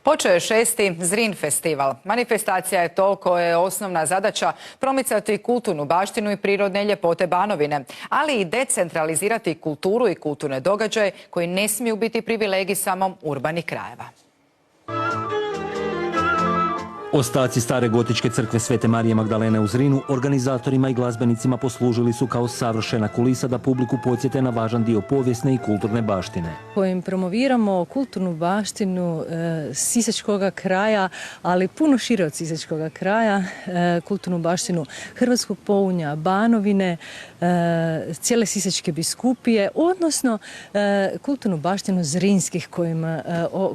Počeo je 6. Zrin festival. Manifestacija je to koja je osnovna zadaća promicati kulturnu baštinu i prirodne ljepote Banovine, ali i decentralizirati kulturu i kulturne događaje koji ne smiju biti privilegij samo urbanih krajeva. Ostaci stare gotičke crkve Svete Marije Magdalene u Zrinu organizatorima i glazbenicima poslužili su kao savršena kulisa da publiku podsjete na važan dio povijesne i kulturne baštine. Kojim promoviramo kulturnu baštinu sisačkog kraja, ali puno šire od sisačkog kraja, kulturnu baštinu Hrvatskog Pounja, Banovine, cijele Sisačke biskupije, odnosno kulturnu baštinu Zrinskih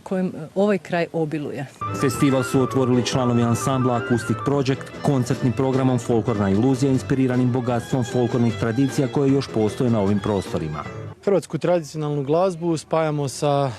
kojim ovaj kraj obiluje. Festival su otvorili članovi ansambla Acoustic Project koncertnim programom Folklorna iluzija inspiriranim bogatstvom folklornih tradicija koje još postoje na ovim prostorima. Hrvatsku tradicionalnu glazbu spajamo sa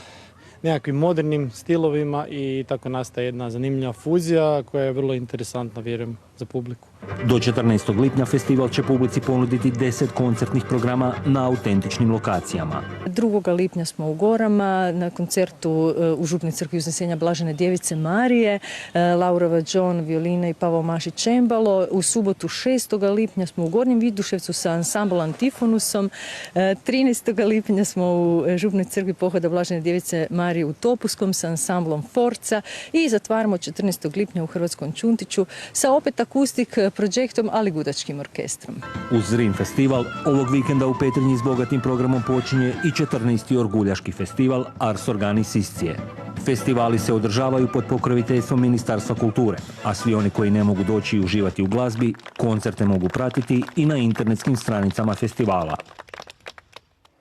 nekakvim modernim stilovima i tako nastaje jedna zanimljiva fuzija koja je vrlo interesantna, vjerujem, za publiku. Do 14. lipnja festival će publici ponuditi 10 koncertnih programa na autentičnim lokacijama. 2. lipnja smo u Gorama na koncertu u Župnoj crkvi Uznesenja Blažene Djevice Marije, Laura Vađon, violina i Pavao Mašić čembalo. U subotu 6. lipnja smo u Gornjem Viduševcu sa ansamblom Antifonusom. 13. lipnja smo u Župnoj crkvi Pohoda Blažene Djevice Marije u Topuskom sa ansamblom Forca i zatvaramo 14. lipnja u Hrvatskom Čuntiću sa opet Acoustic projektom, ali gudačkim orkestrom. Uz Zrin festival ovog vikenda u Petrinji s bogatim programom počinje i 14. orguljaški festival Ars Organis Iscije. Festivali se održavaju pod pokroviteljstvom Ministarstva kulture, a svi oni koji ne mogu doći i uživati u glazbi, koncerte mogu pratiti i na internetskim stranicama festivala.